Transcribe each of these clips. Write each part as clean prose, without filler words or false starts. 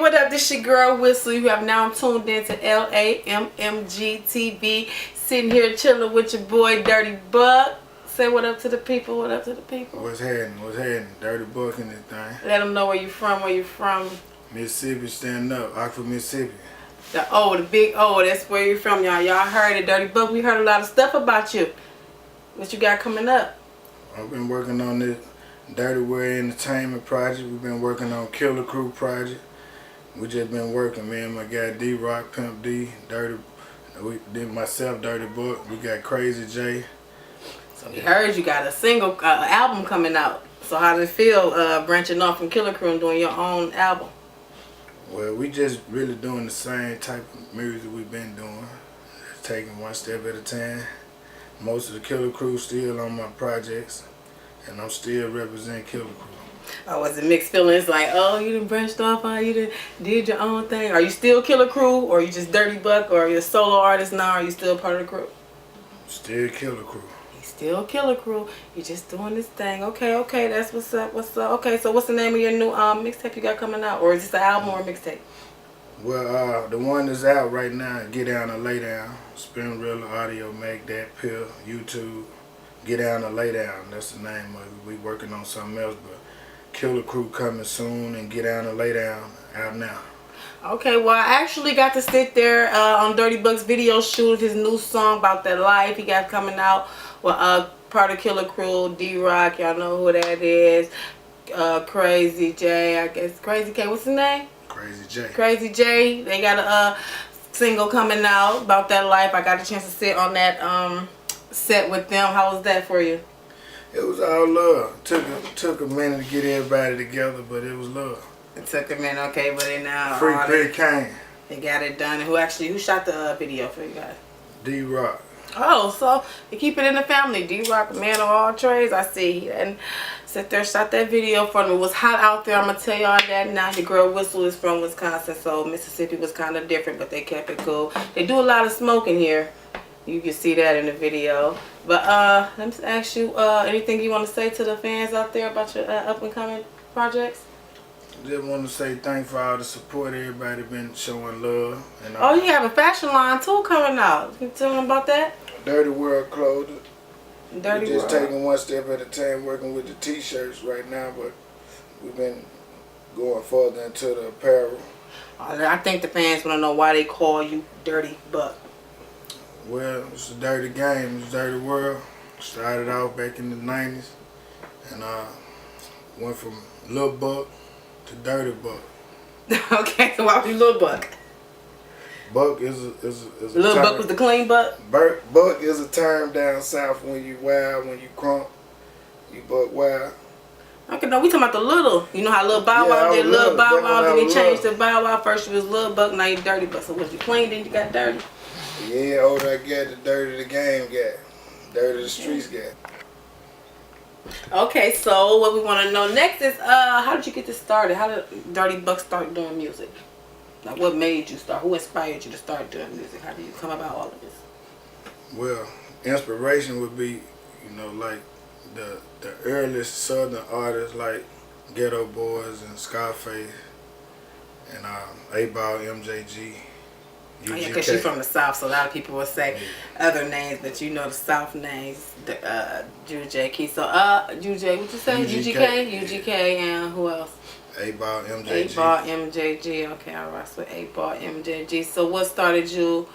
what up? This your girl Whistle. You have now tuned in to LAMMG TV. Sitting here chilling with your boy Dirty Buc. Say what up to the people. What up to the people? What's happening? What's happening? Dirty Buc in this thing. Let them know where you from. Where you from? Mississippi, stand up. Oxford, Mississippi. The big O. That's where you from, y'all. Y'all heard it, Dirty Buc. We heard a lot of stuff about you. What you got coming up? I've been working on this Dirty Wear Entertainment project. We've been working on Killer Crew project. We just been working, man. My guy D-Rock, Pimp D, Dirty. We did myself, Dirty Buc. We got Crazy J. So we heard you got a single album coming out. So how does it feel branching off from Killer Crew and doing your own album? Well, we just really doing the same type of music we've been doing. Taking one step at a time. Most of the Killer Crew still on my projects, and I'm still representing Killer Crew. Oh, was it mixed feelings like, oh, you done branched off, you did your own thing? Are you still Killer Crew, or are you just Dirty Buc, or are you a solo artist now, or are you still part of the crew? Still Killer Crew. He's still Killer Crew. You just doing this thing. Okay, that's what's up, Okay, so what's the name of your new mixtape you got coming out? Or is this an album or a mixtape? Well, the one that's out right now, Get Down or Lay Down. Spin Real Audio, Make That Pill, YouTube. Get Down or Lay Down, that's the name of it. We working on something else, but Killer Crew coming soon, and Get Down or Lay Down out now. Okay, well, I actually got to sit there on Dirty Buc's video shoot his new song about that life he got coming out with part of Killer Crew, D-Rock, y'all know who that is. Crazy J, I guess. Crazy K, what's his name? Crazy J. Crazy J. They got a single coming out about that life. I got a chance to sit on that set with them. How was that for you? It was all love. Took a minute to get everybody together, but it was love. It took a minute, okay, but they now Free Big Kane. They got it done. And who shot the video for you guys? D-Rock. Oh, so you keep it in the family. D-Rock, a man of all trades, I see. And sit there, shot that video for me. It was hot out there. I'm gonna tell y'all that now. Your girl Whistle is from Wisconsin, so Mississippi was kind of different, but they kept it cool. They do a lot of smoking here. You can see that in the video. But let me ask you, anything you want to say to the fans out there about your up and coming projects? Just want to say thanks for all the support everybody been showing love. And oh, you have a fashion line too coming out. Can you tell them about that? Dirty World Clothing. Dirty We're just World. taking one step at a time, working with the t-shirts right now, but we've been going further into the apparel. I think the fans want to know why they call you Dirty Buc. Well, it's a dirty game, it's a dirty world. Started out back in the 90s, and went from Lil Buc to Dirty Buc. Okay, so why was you Lil Buc? Buck is a Lil term. Buc was the clean Buc? Buck is a term down south when you wild, when you crunk, you buck wild. Okay, no, we talking about the little. You know how Lil Bow Wow did Lil Bow Wow, then he changed to Bow Wow. First you was Lil Buc, now you Dirty Buc. So was you clean, then you got dirty? Yeah, older I get, the dirty the game got. Dirty the streets got. Okay, so what we want to know next is, how did you get this started? How did Dirty Buc start doing music? Like, what made you start? Who inspired you to start doing music? How did you come about all of this? Well, inspiration would be, like the earliest Southern artists like Ghetto Boys and Scarface and 8-Ball MJG. UGK. Oh, yeah, because she's from the South, so a lot of people will say other names, but you know the South names, UGK. So, UJ, what you say? UGK, and who else? 8-Ball MJG. 8-Ball MJG. Okay, I rock with 8-Ball MJG. So, what started you?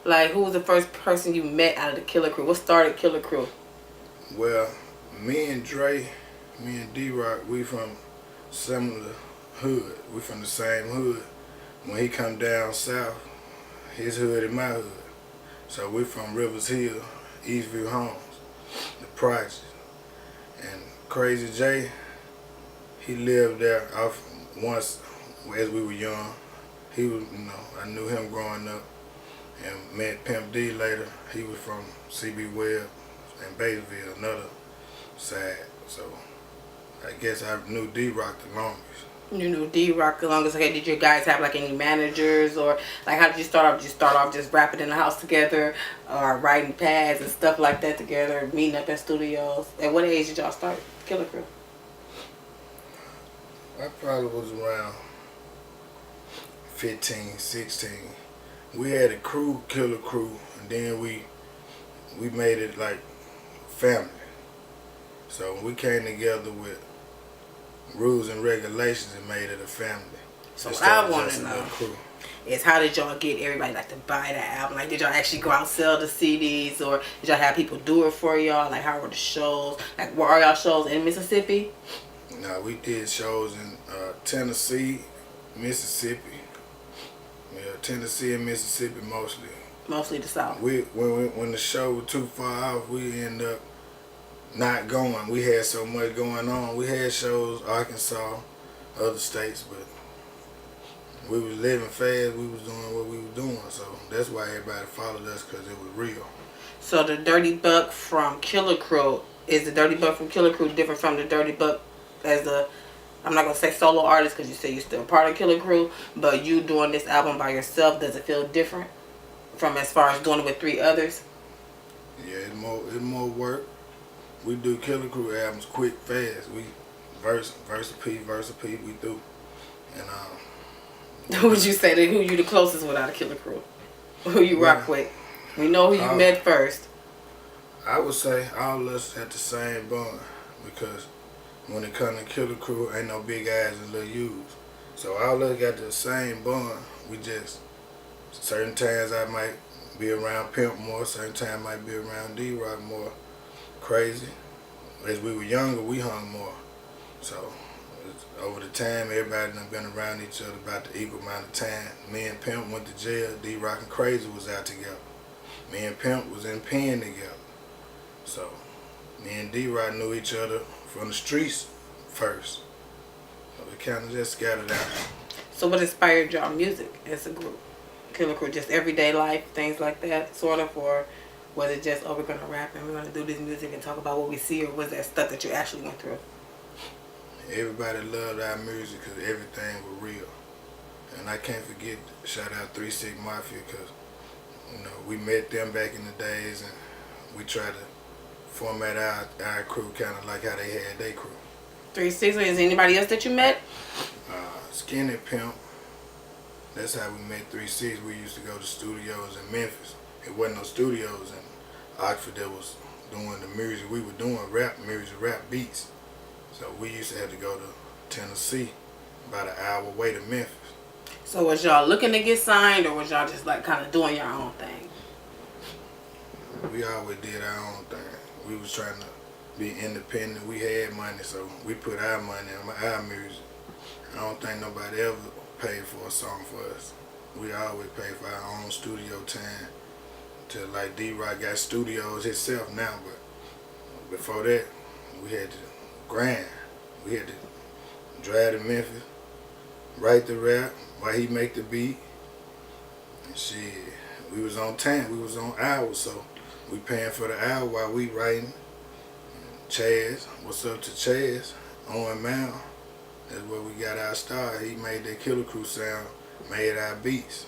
Like, who was the first person you met out of the Killer Crew? What started Killer Crew? Well, me and Dre, me and D-Rock, we from similar hood. We from the same hood. When he come down south, his hood and my hood. So we from Rivers Hill, Eastview Homes, the project. And Crazy J, he lived there off once as we were young. He was, I knew him growing up and met Pimp D later. He was from CB Webb and Batesville, another side. So I guess I knew D-Rock the longest. You knew D-Rock the longest. Okay, did you guys have like any managers, or like how did you start off? Did you start off just rapping in the house together, or writing pads and stuff like that together, meeting up at studios? At what age did y'all start Killer Crew? I probably was around 15, 16. We had a crew, Killer Crew, and then we made it like family. So we came together with rules and regulations and made it a family. So what I want to know crew. is how did y'all get everybody like to buy the album? Like, did y'all actually go out and sell the CDs, or did y'all have people do it for y'all? Like, how were the shows? Like, were all y'all shows in Mississippi? No, we did shows in Tennessee, Mississippi. Yeah, Tennessee and Mississippi mostly. Mostly the South. When the show was too far off, we ended up not going. We had so much going on. We had shows Arkansas, other states, but we was living fast. We was doing what we was doing, so that's why everybody followed us, because it was real. So the Dirty Buc from Killer Crew, is the Dirty Buc from Killer Crew different from the Dirty Buc as the, I'm not gonna say solo artist because you say you're still part of Killer Crew, but you doing this album by yourself, does it feel different from as far as doing it with 3 others? Yeah, it's more work. We do Killer Crew albums quick, fast. We verse a piece, we do. And Who would you say that who you the closest with out of Killer Crew? Who you rock with? We know who you met first. I would say all of us at the same bond, because when it comes to Killer Crew, ain't no big eyes and little U's. So all of us got the same bond. We just, certain times I might be around Pimp more, certain times I might be around D-Rock more. Crazy. As we were younger, we hung more. So over the time, everybody done been around each other about the equal amount of time. Me and Pimp went to jail. D-Rock and Crazy was out together. Me and Pimp was in pen together. So me and D-Rock knew each other from the streets first. So we kind of just scattered out. So what inspired y'all music as a group? Killer Crew, just everyday life, things like that, sort of, or was it just, oh, we're gonna rap and we're gonna do this music and talk about what we see, or was that stuff that you actually went through? Everybody loved our music because everything was real. And I can't forget, shout out 3 6 Mafia, because we met them back in the days, and we tried to format our crew kind of like how they had their crew. 3 6, is anybody else that you met? Skinny Pimp. That's how we met 3 6. We used to go to studios in Memphis. It wasn't no studios in Oxford that was doing the music. We were doing rap music, rap beats. So we used to have to go to Tennessee, about an hour away to Memphis. So was y'all looking to get signed, or was y'all just like kind of doing your own thing? We always did our own thing. We was trying to be independent. We had money, so we put our money on our music. I don't think nobody ever paid for a song for us. We always paid for our own studio time. Till like D-Rock got studios himself now, but before that, we had to grind. We had to drive to Memphis, write the rap while he make the beat. And shit, we was on time. We was on hours, so we paying for the hour while we writing. Chaz, what's up to Chaz? Owen Mal. That's where we got our start. He made that Killer Crew sound, made our beats.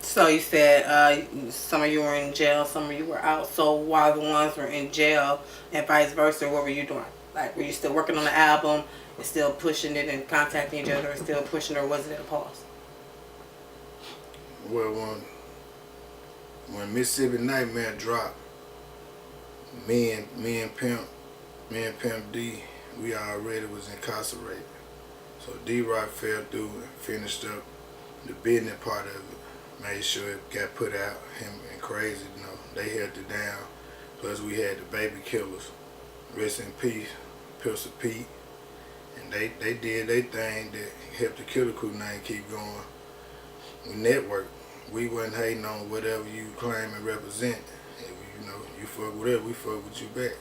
So you said some of you were in jail, some of you were out. So while the ones were in jail and vice versa, what were you doing? Like, were you still working on the album and still pushing it and contacting each other and still pushing, or was it at a pause? Well, when Mississippi Nightmare dropped, me and Pimp D, we already was incarcerated. So D-Rock fell through and finished up the business part of it. Made sure it got put out. Him and Crazy, they held it down. Plus we had the Baby Killers, rest in peace, Pistol Pete. And they did their thing that helped the Killer Crew name keep going. We networked. We wasn't hating on whatever you claim and represent. If you fuck with it, we fuck with you back.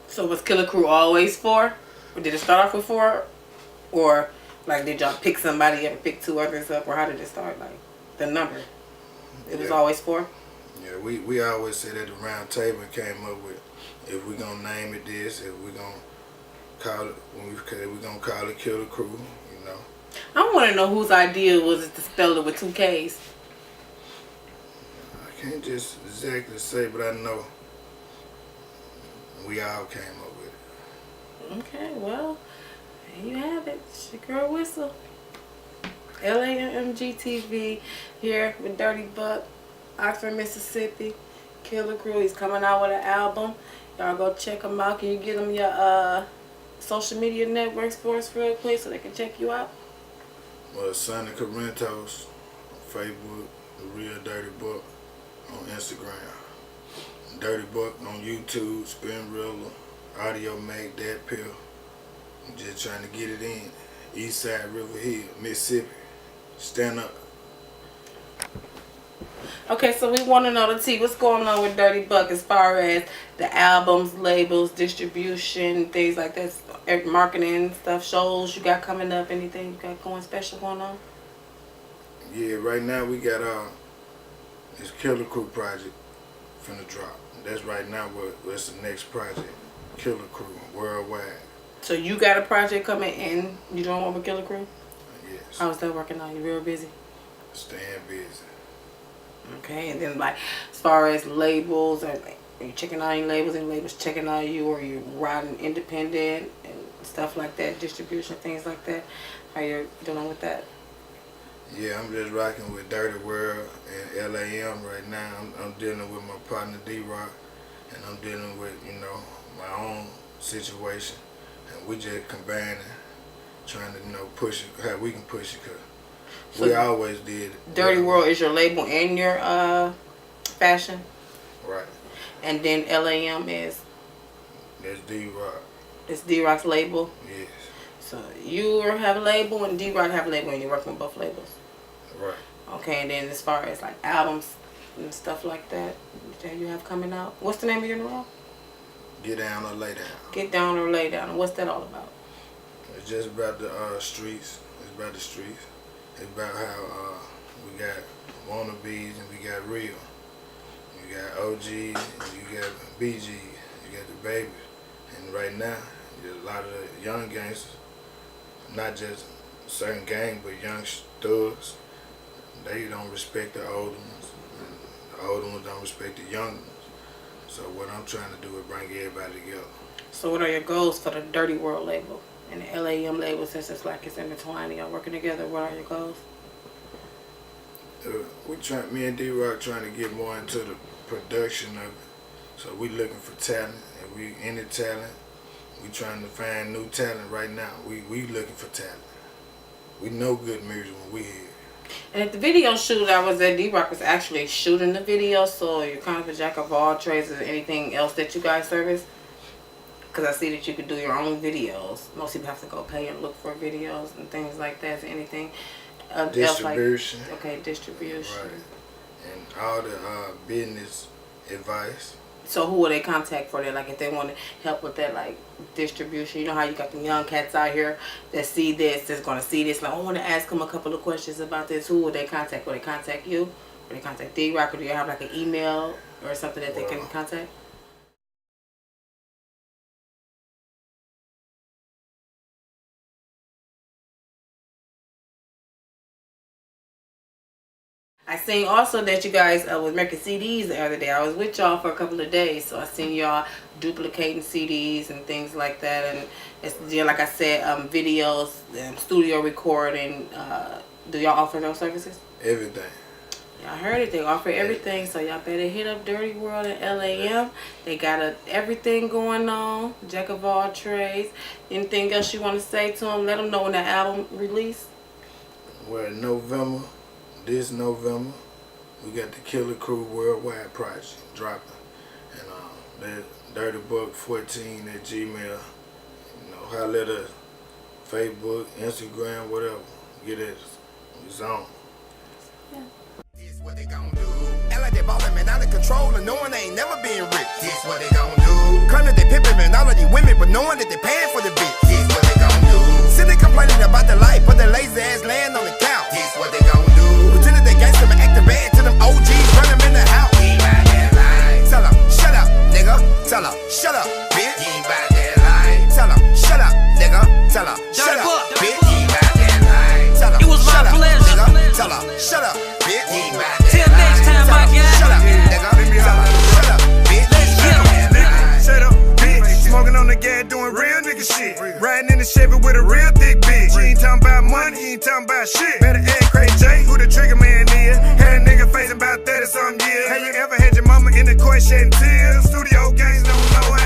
So was Killer Crew always 4? Or did it start off with 4? Or like did y'all pick somebody up and pick 2 others up, or how did it start? Like the number? It was always 4? Yeah, we always sat at the round table and came up with, if we gonna name it this, if we gonna call it, we gonna call it Killer Crew, I want to know whose idea was it to spell it with 2 K's. I can't just exactly say, but I know we all came up with it. Okay, well, there you have it. It's your girl Whistle. LAMMG TV here with Dirty Buc, Oxford, Mississippi. Killer Crew. He's coming out with an album. Y'all go check him out. Can you give them your social media networks for us real quick so they can check you out? Well, Sonny Corinthos, Facebook, The Real Dirty Buc on Instagram, Dirty Buc on YouTube, Spin Rilla, Audio Make That Pill. I'm just trying to get it in. Eastside River Hill, Mississippi. Stand up. Okay, so we want to know the tea. What's going on with Dirty Buc as far as the albums, labels, distribution, things like that, marketing stuff, shows you got coming up, anything you got going special going on? Yeah, right now we got this Killer Crew project finna drop. That's right now what's the next project. Killer Crew, worldwide. So you got a project coming in, you doing one with Killer Crew? Yes. How's that working out? You real busy? Staying busy. Okay, and then like as far as labels, are you checking out any labels? Any labels checking out you, or you riding independent and stuff like that, distribution, things like that? How you doing with that? Yeah, I'm just rocking with Dirty World and LAM right now. I'm dealing with my partner D-Rock, and I'm dealing with, you know, my own situation. And we just combining, trying to, you know, push it, how we can push it, because so we always did. Dirty World is your label and your fashion? Right. And then LAM is? That's D-Rock. It's D-Rock's label? Yes. So you have a label and D-Rock have a label and you're working with both labels? Right. Okay, and then as far as like albums and stuff like that you have coming out, what's the name of your new album? Get Down or Lay Down. Get Down or Lay Down. And what's that all about? It's just about the streets. It's about the streets. It's about how we got wannabes and we got real. You got OGs and you got BGs. You got the babies. And right now, there's a lot of the young gangsters, not just certain gang, but young thugs. They don't respect the older ones. And the older ones don't respect the young ones. So what I'm trying to do is bring everybody together. So what are your goals for the Dirty World label and the LAM label, since it's like it's intertwined, y'all working together? What are your goals? Me and D-Rock trying to get more into the production of it. So we looking for talent, and we any talent. We trying to find new talent right now. We looking for talent. We know good music when we here. And at the video shoot I was at, D-Rock was actually shooting the video, so you're kind of a jack of all trades. Is there anything else that you guys service? Because I see that you could do your own videos. Most people have to go pay and look for videos and things like that. Is there anything distribution. Else like, okay, distribution. Right. And all the business advice. So who will they contact for that? Like if they want to help with that, like distribution. You know how you got the young cats out here that see this, that's going to see this. Like I want to ask them a couple of questions about this. Who will they contact? Will they contact you? Will they contact D-Rock? Or do you have like an email or something that they can contact? I seen also that you guys was making CDs the other day. I was with y'all for a couple of days, so I seen y'all duplicating CDs and things like that. And it's, yeah, like I said, videos, studio recording. Do y'all offer those services? Everything. Y'all heard it. They offer everything, so y'all better hit up Dirty World and LAM. They got everything going on. Jack of all trades. Anything else you want to say to them? Let them know when the album release. Well, this November, we got the Killer Crew Worldwide project dropping, and the Dirty Buc 14 at Gmail. You know, holler at us, Facebook, Instagram, whatever. Get it, it's on. Yeah. This what they gon' do. Act like they ballin', man, out of control, and knowing they ain't never been rich. This what they gon' do. Claim that they pimpin', man, all of these women, but knowing that they payin' for the bitch. This what they gon' do. Sitting complaining about their life, but their lazy ass laying on the couch. This what they gon' do. Pretending they gangsta, but acting bad to them OGs, run them in the house. He ain't that line. Tell them, shut up, nigga. Tell them, shut up, bitch. He ain't that line. Tell them, shut up, nigga. Tell them, shut up, bitch. He ain't that line. Tell them, shut up, nigga. Tell them, shut up, bitch. He ain't that line. Till next time, my guy. Shut up, nigga. Tell them, shut up, bitch. Let's get him. Shut up, bitch. Smoking on the gas, doing real nigga nigga shit. Riding in the Chevy with a real thick bitch. You ain't talking about money, you ain't talking about shit. Better ask Crazy J who the trigger man is. Had a nigga facing about 30-something years. Have you ever had your mama in the court shedding tears? Studio gangs don't know